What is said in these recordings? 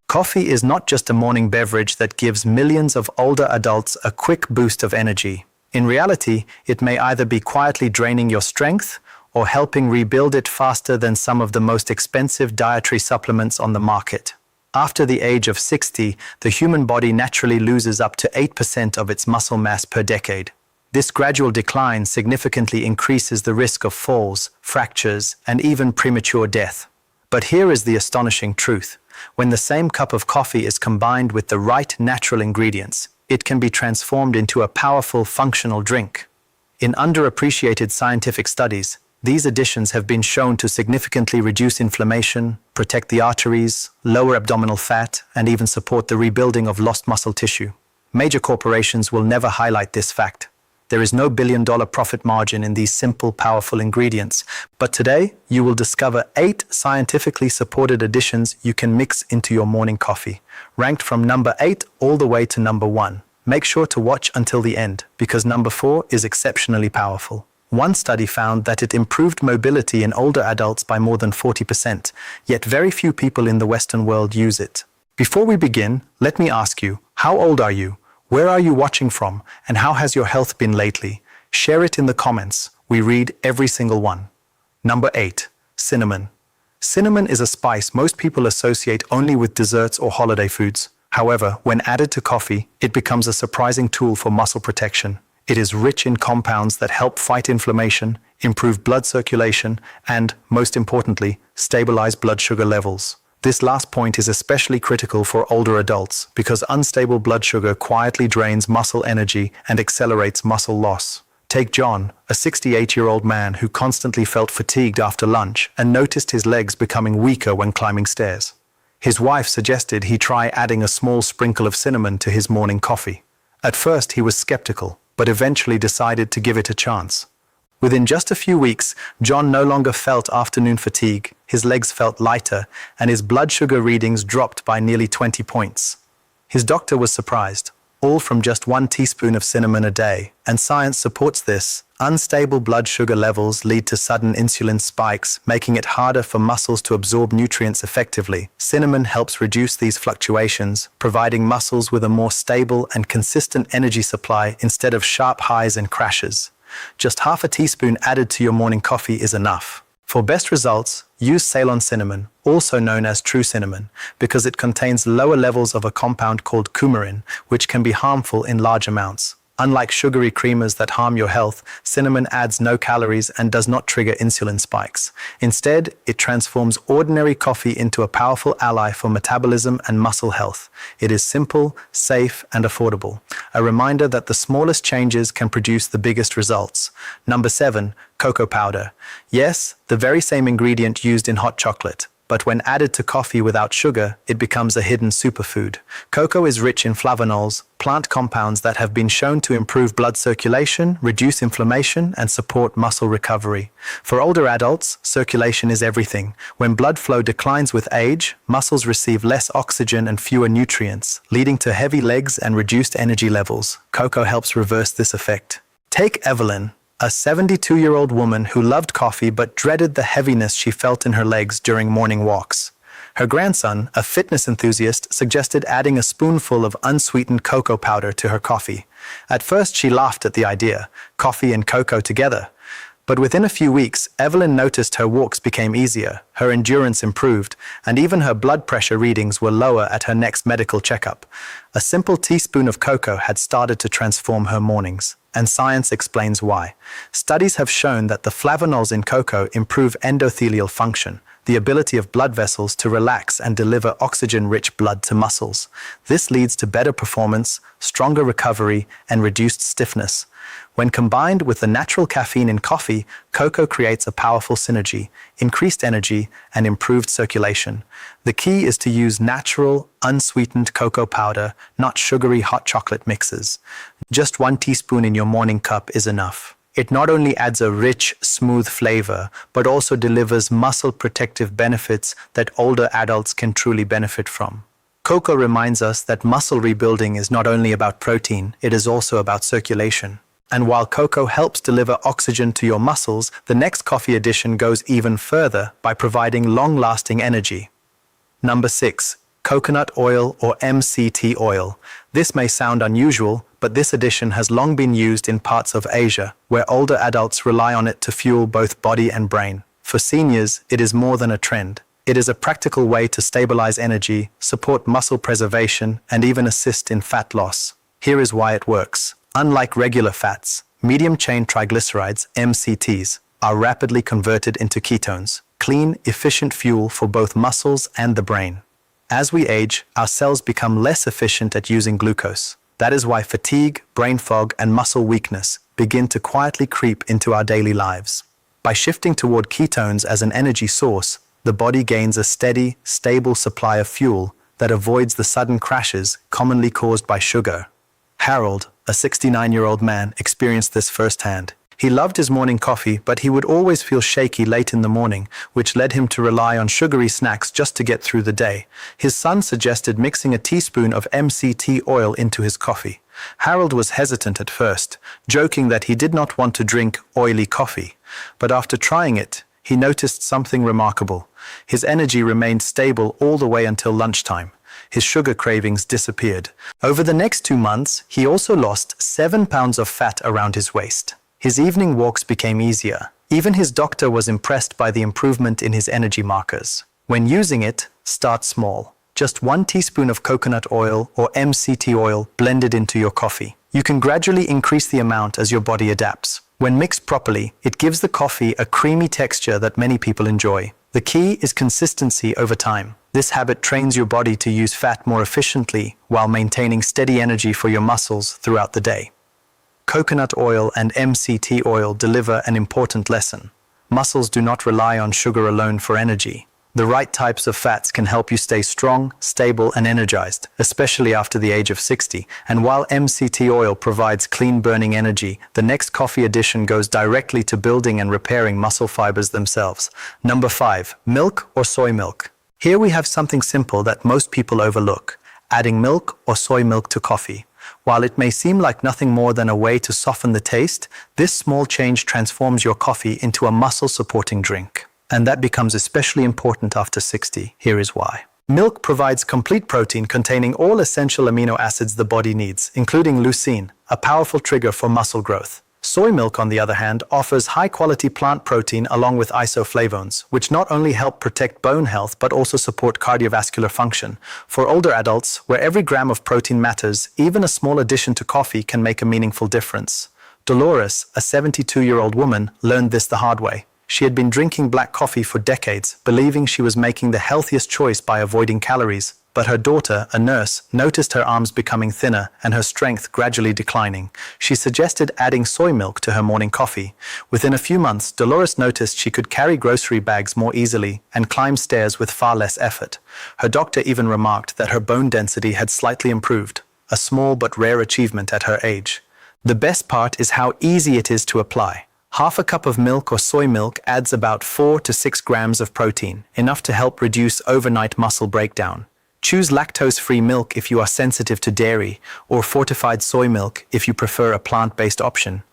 Coffee is not just a morning beverage that gives millions of older adults a quick boost of energy. In reality, it may either be quietly draining your strength or helping rebuild it faster than some of the most expensive dietary supplements on the market. After the age of 60, the human body naturally loses up to 8% of its muscle mass per decade. This gradual decline significantly increases the risk of falls, fractures, and even premature death. But here is the astonishing truth. When the same cup of coffee is combined with the right natural ingredients, it can be transformed into a powerful functional drink. In underappreciated scientific studies, these additions have been shown to significantly reduce inflammation, protect the arteries, lower abdominal fat, and even support the rebuilding of lost muscle tissue. Major corporations will never highlight this fact. There is no billion-dollar profit margin in these simple, powerful ingredients. But today, you will discover 8 scientifically supported additions you can mix into your morning coffee, ranked from number 8 all the way to number 1. Make sure to watch until the end, because number 4 is exceptionally powerful. One study found that it improved mobility in older adults by more than 40%, yet very few people in the Western world use it. Before we begin, let me ask you, how old are you? Where are you watching from? And how has your health been lately? Share it in the comments. We read every single one. Number 8. Cinnamon. Cinnamon is a spice most people associate only with desserts or holiday foods. However, when added to coffee, it becomes a surprising tool for muscle protection. It is rich in compounds that help fight inflammation, improve blood circulation, and, most importantly, stabilize blood sugar levels. This last point is especially critical for older adults because unstable blood sugar quietly drains muscle energy and accelerates muscle loss. Take John, a 68-year-old man who constantly felt fatigued after lunch and noticed his legs becoming weaker when climbing stairs. His wife suggested he try adding a small sprinkle of cinnamon to his morning coffee. At first he was skeptical, but eventually decided to give it a chance. Within just a few weeks, John no longer felt afternoon fatigue, his legs felt lighter, and his blood sugar readings dropped by nearly 20 points. His doctor was surprised, all from just 1 teaspoon of cinnamon a day, and science supports this. Unstable blood sugar levels lead to sudden insulin spikes, making it harder for muscles to absorb nutrients effectively. Cinnamon helps reduce these fluctuations, providing muscles with a more stable and consistent energy supply instead of sharp highs and crashes. Just half a teaspoon added to your morning coffee is enough. For best results, use Ceylon cinnamon, also known as true cinnamon, because it contains lower levels of a compound called coumarin, which can be harmful in large amounts. Unlike sugary creamers that harm your health, cinnamon adds no calories and does not trigger insulin spikes. Instead, it transforms ordinary coffee into a powerful ally for metabolism and muscle health. It is simple, safe, and affordable. A reminder that the smallest changes can produce the biggest results. Number 7. Cocoa powder. Yes, the very same ingredient used in hot chocolate. But when added to coffee without sugar, it becomes a hidden superfood. Cocoa is rich in flavonols, plant compounds that have been shown to improve blood circulation, reduce inflammation, and support muscle recovery. For older adults, circulation is everything. When blood flow declines with age, muscles receive less oxygen and fewer nutrients, leading to heavy legs and reduced energy levels. Cocoa helps reverse this effect. Take Evelyn, a 72-year-old woman who loved coffee but dreaded the heaviness she felt in her legs during morning walks. Her grandson, a fitness enthusiast, suggested adding a spoonful of unsweetened cocoa powder to her coffee. At first, she laughed at the idea, coffee and cocoa together. But within a few weeks, Evelyn noticed her walks became easier, her endurance improved, and even her blood pressure readings were lower at her next medical checkup. A simple teaspoon of cocoa had started to transform her mornings. And science explains why. Studies have shown that the flavonols in cocoa improve endothelial function, the ability of blood vessels to relax and deliver oxygen-rich blood to muscles. This leads to better performance, stronger recovery, and reduced stiffness. When combined with the natural caffeine in coffee, cocoa creates a powerful synergy, increased energy, and improved circulation. The key is to use natural, unsweetened cocoa powder, not sugary hot chocolate mixes. Just 1 teaspoon in your morning cup is enough. It not only adds a rich, smooth flavor, but also delivers muscle protective benefits that older adults can truly benefit from. Cocoa reminds us that muscle rebuilding is not only about protein, it is also about circulation. And while cocoa helps deliver oxygen to your muscles, the next coffee addition goes even further by providing long-lasting energy. Number 6. coconut oil or MCT oil. This may sound unusual, but this addition has long been used in parts of Asia, where older adults rely on it to fuel both body and brain. For seniors, it is more than a trend. It is a practical way to stabilize energy, support muscle preservation, and even assist in fat loss. Here is why it works. Unlike regular fats, medium-chain triglycerides, MCTs, are rapidly converted into ketones, clean, efficient fuel for both muscles and the brain. As we age, our cells become less efficient at using glucose. That is why fatigue, brain fog, and muscle weakness begin to quietly creep into our daily lives. By shifting toward ketones as an energy source, the body gains a steady, stable supply of fuel that avoids the sudden crashes commonly caused by sugar. Harold, a 69-year-old man, experienced this firsthand. He loved his morning coffee, but he would always feel shaky late in the morning, which led him to rely on sugary snacks just to get through the day. His son suggested mixing a teaspoon of MCT oil into his coffee. Harold was hesitant at first, joking that he did not want to drink oily coffee. But after trying it, he noticed something remarkable. His energy remained stable all the way until lunchtime. His sugar cravings disappeared. Over the next 2 months, he also lost 7 pounds of fat around his waist. His evening walks became easier. Even his doctor was impressed by the improvement in his energy markers. When using it, start small. Just 1 teaspoon of coconut oil or MCT oil blended into your coffee. You can gradually increase the amount as your body adapts. When mixed properly, it gives the coffee a creamy texture that many people enjoy. The key is consistency over time. This habit trains your body to use fat more efficiently while maintaining steady energy for your muscles throughout the day. Coconut oil and MCT oil deliver an important lesson. Muscles do not rely on sugar alone for energy. The right types of fats can help you stay strong, stable, and energized, especially after the age of 60. And while MCT oil provides clean-burning energy, the next coffee addition goes directly to building and repairing muscle fibers themselves. Number 5, milk or soy milk. Here we have something simple that most people overlook: adding milk or soy milk to coffee. While it may seem like nothing more than a way to soften the taste, this small change transforms your coffee into a muscle-supporting drink. And that becomes especially important after 60. Here is why. Milk provides complete protein containing all essential amino acids the body needs, including leucine, a powerful trigger for muscle growth. Soy milk, on the other hand, offers high-quality plant protein along with isoflavones, which not only help protect bone health but also support cardiovascular function. For older adults, where every gram of protein matters, even a small addition to coffee can make a meaningful difference. Dolores, a 72-year-old woman, learned this the hard way. She had been drinking black coffee for decades, believing she was making the healthiest choice by avoiding calories. But her daughter, a nurse, noticed her arms becoming thinner and her strength gradually declining. She suggested adding soy milk to her morning coffee. Within a few months, Dolores noticed she could carry grocery bags more easily and climb stairs with far less effort. Her doctor even remarked that her bone density had slightly improved, a small but rare achievement at her age. The best part is how easy it is to apply. Half a cup of milk or soy milk adds about 4 to 6 grams of protein, enough to help reduce overnight muscle breakdown. Choose lactose-free milk if you are sensitive to dairy, or fortified soy milk if you prefer a plant-based option.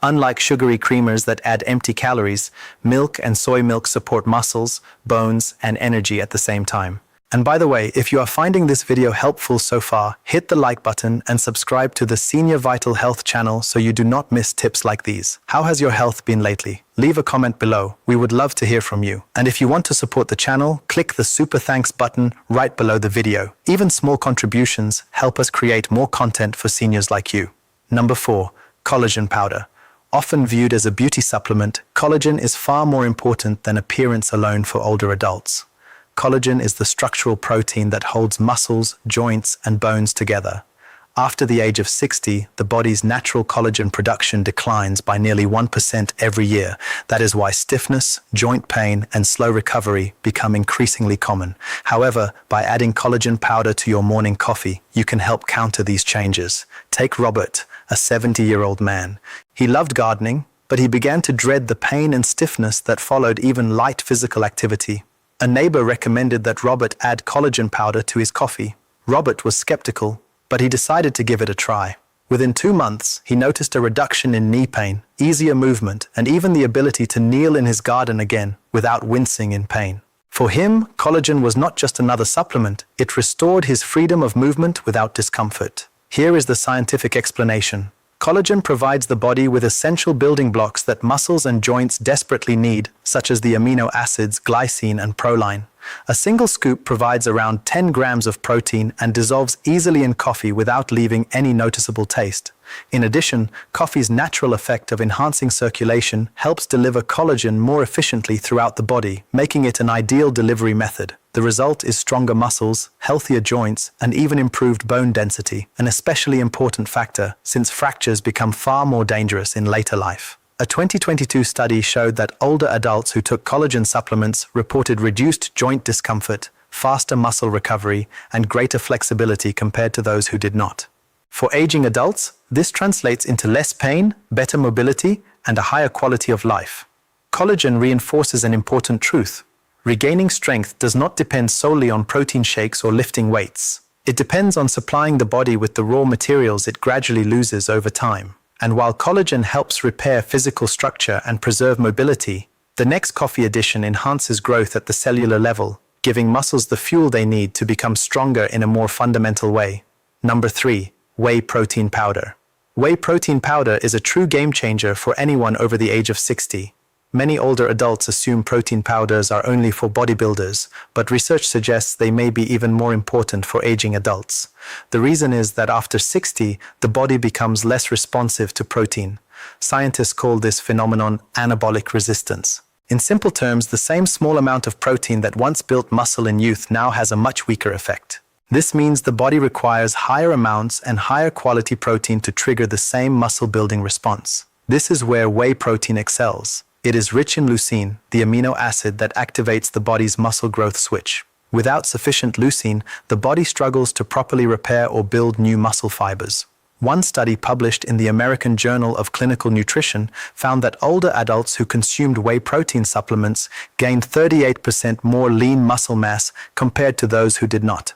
Unlike sugary creamers that add empty calories, milk and soy milk support muscles, bones, and energy at the same time. And by the way, if you are finding this video helpful so far, hit the like button and subscribe to the Senior Vital Health channel so you do not miss tips like these. How has your health been lately? Leave a comment below. We would love to hear from you. And if you want to support the channel, click the super thanks button right below the video. Even small contributions help us create more content for seniors like you. Number 4, collagen powder. Often viewed as a beauty supplement, collagen is far more important than appearance alone for older adults. Collagen is the structural protein that holds muscles, joints, and bones together. After the age of 60, the body's natural collagen production declines by nearly 1% every year. That is why stiffness, joint pain, and slow recovery become increasingly common. However, by adding collagen powder to your morning coffee, you can help counter these changes. Take Robert, a 70-year-old man. He loved gardening, but he began to dread the pain and stiffness that followed even light physical activity. A neighbor recommended that Robert add collagen powder to his coffee. Robert was skeptical, but he decided to give it a try. Within 2 months, he noticed a reduction in knee pain, easier movement, and even the ability to kneel in his garden again without wincing in pain. For him, collagen was not just another supplement, it restored his freedom of movement without discomfort. Here is the scientific explanation. Collagen provides the body with essential building blocks that muscles and joints desperately need, such as the amino acids glycine and proline. A single scoop provides around 10 grams of protein and dissolves easily in coffee without leaving any noticeable taste. In addition, coffee's natural effect of enhancing circulation helps deliver collagen more efficiently throughout the body, making it an ideal delivery method. The result is stronger muscles, healthier joints, and even improved bone density, an especially important factor since fractures become far more dangerous in later life. A 2022 study showed that older adults who took collagen supplements reported reduced joint discomfort, faster muscle recovery, and greater flexibility compared to those who did not. For aging adults, this translates into less pain, better mobility, and a higher quality of life. Collagen reinforces an important truth. Regaining strength does not depend solely on protein shakes or lifting weights. It depends on supplying the body with the raw materials it gradually loses over time. And while collagen helps repair physical structure and preserve mobility, the next coffee addition enhances growth at the cellular level, giving muscles the fuel they need to become stronger in a more fundamental way. Number 3. Whey protein powder. Whey protein powder is a true game changer for anyone over the age of 60. Many older adults assume protein powders are only for bodybuilders, but research suggests they may be even more important for aging adults. The reason is that after 60, the body becomes less responsive to protein. Scientists call this phenomenon anabolic resistance. In simple terms, the same small amount of protein that once built muscle in youth now has a much weaker effect. This means the body requires higher amounts and higher quality protein to trigger the same muscle-building response. This is where whey protein excels. It is rich in leucine, the amino acid that activates the body's muscle growth switch. Without sufficient leucine, the body struggles to properly repair or build new muscle fibers. One study published in the American Journal of Clinical Nutrition found that older adults who consumed whey protein supplements gained 38% more lean muscle mass compared to those who did not.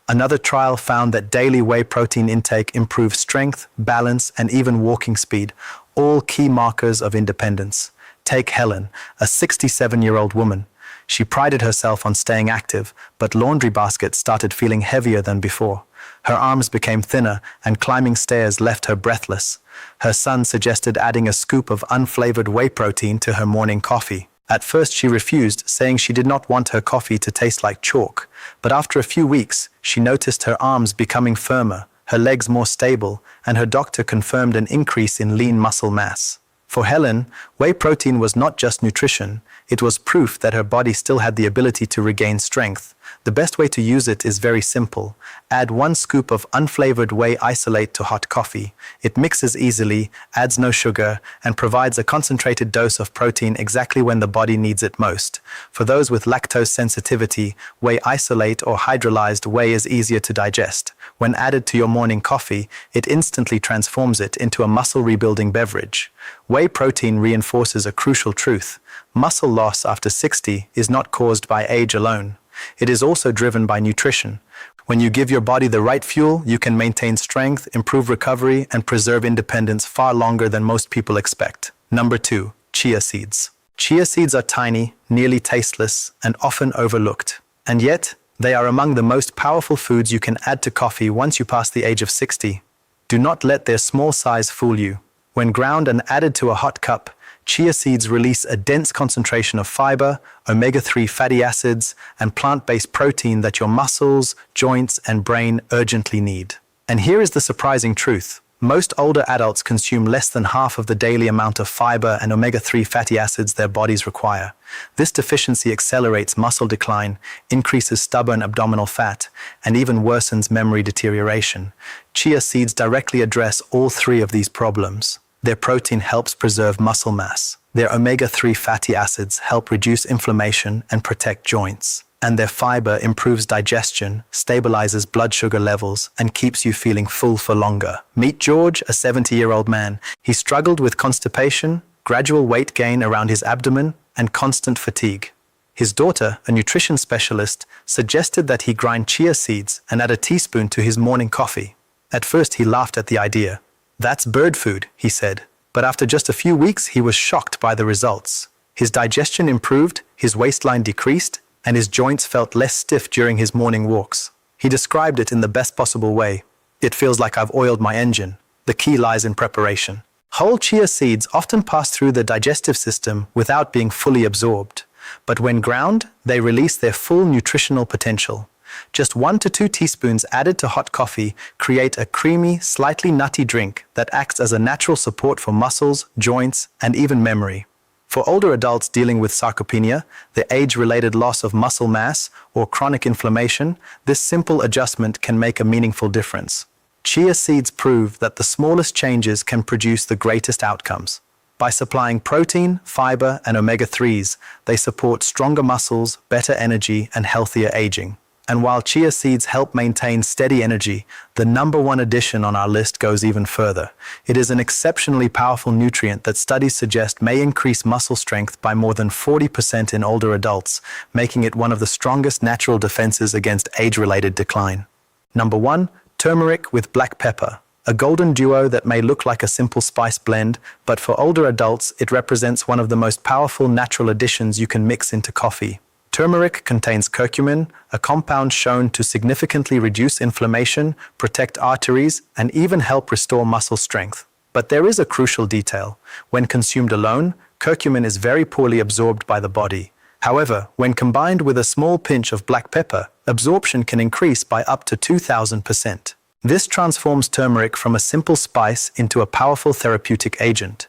Another trial found that daily whey protein intake improved strength, balance, and even walking speed, all key markers of independence. Take Helen, a 67-year-old woman. She prided herself on staying active, but laundry baskets started feeling heavier than before. Her arms became thinner, and climbing stairs left her breathless. Her son suggested adding a scoop of unflavored whey protein to her morning coffee. At first she refused, saying she did not want her coffee to taste like chalk. But after a few weeks, she noticed her arms becoming firmer, her legs more stable, and her doctor confirmed an increase in lean muscle mass. For Helen, whey protein was not just nutrition, it was proof that her body still had the ability to regain strength. The best way to use it is very simple. Add 1 scoop of unflavored whey isolate to hot coffee. It mixes easily, adds no sugar, and provides a concentrated dose of protein exactly when the body needs it most. For those with lactose sensitivity, whey isolate or hydrolyzed whey is easier to digest. When added to your morning coffee, it instantly transforms it into a muscle-rebuilding beverage. Whey protein reinforces a crucial truth. Muscle loss after 60 is not caused by age alone. It is also driven by nutrition. When you give your body the right fuel, you can maintain strength, improve recovery, and preserve independence far longer than most people expect. Number 2. Chia seeds. Chia seeds are tiny, nearly tasteless, and often overlooked. And yet, they are among the most powerful foods you can add to coffee once you pass the age of 60. Do not let their small size fool you. When ground and added to a hot cup, chia seeds release a dense concentration of fiber, omega-3 fatty acids, and plant-based protein that your muscles, joints, and brain urgently need. And here is the surprising truth. Most older adults consume less than half of the daily amount of fiber and omega-3 fatty acids their bodies require. This deficiency accelerates muscle decline, increases stubborn abdominal fat, and even worsens memory deterioration. Chia seeds directly address all 3 of these problems. Their protein helps preserve muscle mass. Their omega-3 fatty acids help reduce inflammation and protect joints. And their fiber improves digestion, stabilizes blood sugar levels, and keeps you feeling full for longer. Meet George, a 70-year-old man. He struggled with constipation, gradual weight gain around his abdomen, and constant fatigue. His daughter, a nutrition specialist, suggested that he grind chia seeds and add a teaspoon to his morning coffee. At first, he laughed at the idea. "That's bird food," he said. But after just a few weeks, he was shocked by the results. His digestion improved, his waistline decreased, and his joints felt less stiff during his morning walks. He described it in the best possible way. "It feels like I've oiled my engine. The key lies in preparation." Whole chia seeds often pass through the digestive system without being fully absorbed, but when ground, they release their full nutritional potential. Just 1 to 2 teaspoons added to hot coffee create a creamy, slightly nutty drink that acts as a natural support for muscles, joints, and even memory. For older adults dealing with sarcopenia, the age-related loss of muscle mass, or chronic inflammation, this simple adjustment can make a meaningful difference. Chia seeds prove that the smallest changes can produce the greatest outcomes. By supplying protein, fiber, and omega-3s, they support stronger muscles, better energy, and healthier aging. And while chia seeds help maintain steady energy, the number one addition on our list goes even further. It is an exceptionally powerful nutrient that studies suggest may increase muscle strength by more than 40% in older adults, making it one of the strongest natural defenses against age-related decline. Number 1, turmeric with black pepper. A golden duo that may look like a simple spice blend, but for older adults, it represents one of the most powerful natural additions you can mix into coffee. Turmeric contains curcumin, a compound shown to significantly reduce inflammation, protect arteries, and even help restore muscle strength. But there is a crucial detail. When consumed alone, curcumin is very poorly absorbed by the body. However, when combined with a small pinch of black pepper, absorption can increase by up to 2,000%. This transforms turmeric from a simple spice into a powerful therapeutic agent.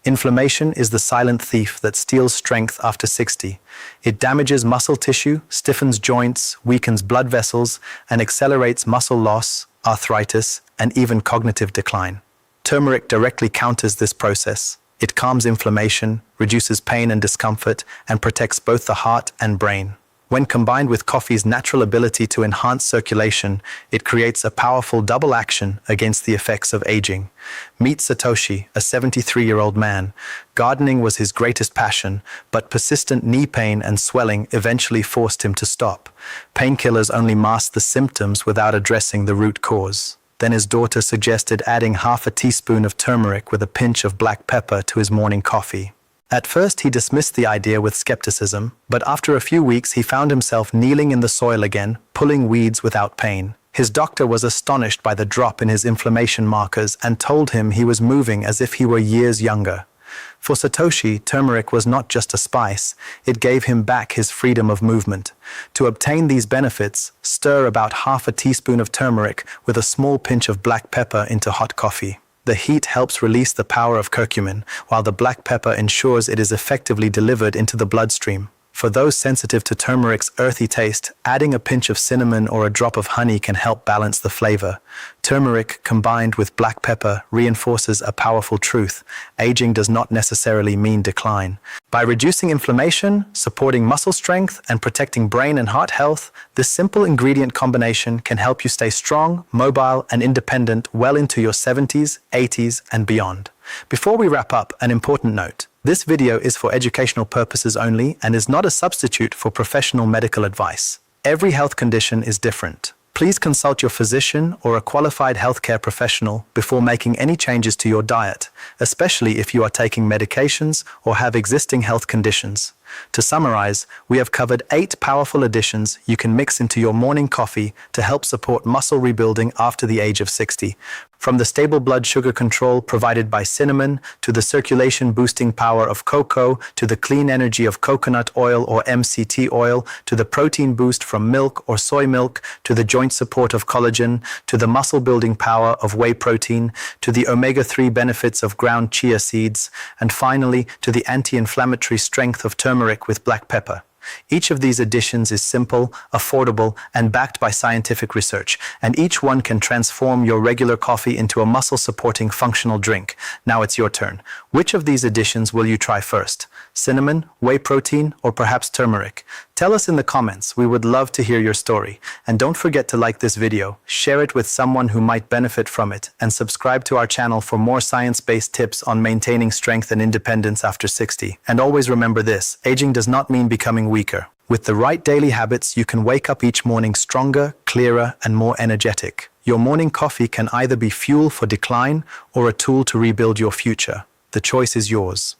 Inflammation is the silent thief that steals strength after 60. It damages muscle tissue, stiffens joints, weakens blood vessels, and accelerates muscle loss, arthritis, and even cognitive decline. Turmeric directly counters this process. It calms inflammation, reduces pain and discomfort, and protects both the heart and brain. When combined with coffee's natural ability to enhance circulation, it creates a powerful double action against the effects of aging. Meet Satoshi, a 73-year-old man. Gardening was his greatest passion, but persistent knee pain and swelling eventually forced him to stop. Painkillers only masked the symptoms without addressing the root cause. Then his daughter suggested adding half a teaspoon of turmeric with a pinch of black pepper to his morning coffee. At first, he dismissed the idea with skepticism, but after a few weeks, he found himself kneeling in the soil again, pulling weeds without pain. His doctor was astonished by the drop in his inflammation markers and told him he was moving as if he were years younger. For Satoshi, turmeric was not just a spice, it gave him back his freedom of movement. To obtain these benefits, stir about half a teaspoon of turmeric with a small pinch of black pepper into hot coffee. The heat helps release the power of curcumin, while the black pepper ensures it is effectively delivered into the bloodstream. For those sensitive to turmeric's earthy taste, adding a pinch of cinnamon or a drop of honey can help balance the flavor. Turmeric combined with black pepper reinforces a powerful truth: aging does not necessarily mean decline. By reducing inflammation, supporting muscle strength, and protecting brain and heart health, this simple ingredient combination can help you stay strong, mobile, and independent well into your 70s, 80s, and beyond. Before we wrap up, an important note. This video is for educational purposes only and is not a substitute for professional medical advice. Every health condition is different. Please consult your physician or a qualified healthcare professional before making any changes to your diet, especially if you are taking medications or have existing health conditions. To summarize, we have covered 8 powerful additions you can mix into your morning coffee to help support muscle rebuilding after the age of 60. From the stable blood sugar control provided by cinnamon, to the circulation boosting power of cocoa, to the clean energy of coconut oil or MCT oil, to the protein boost from milk or soy milk, to the joint support of collagen, to the muscle building power of whey protein, to the omega-3 benefits of ground chia seeds, and finally to the anti-inflammatory strength of turmeric with black pepper. Each of these additions is simple, affordable, and backed by scientific research, and each one can transform your regular coffee into a muscle-supporting functional drink. Now it's your turn. Which of these additions will you try first? Cinnamon, whey protein, or perhaps turmeric? Tell us in the comments. We would love to hear your story. And don't forget to like this video, share it with someone who might benefit from it, and subscribe to our channel for more science-based tips on maintaining strength and independence after 60. And always remember this: aging does not mean becoming weaker. With the right daily habits, you can wake up each morning stronger, clearer, and more energetic. Your morning coffee can either be fuel for decline or a tool to rebuild your future. The choice is yours.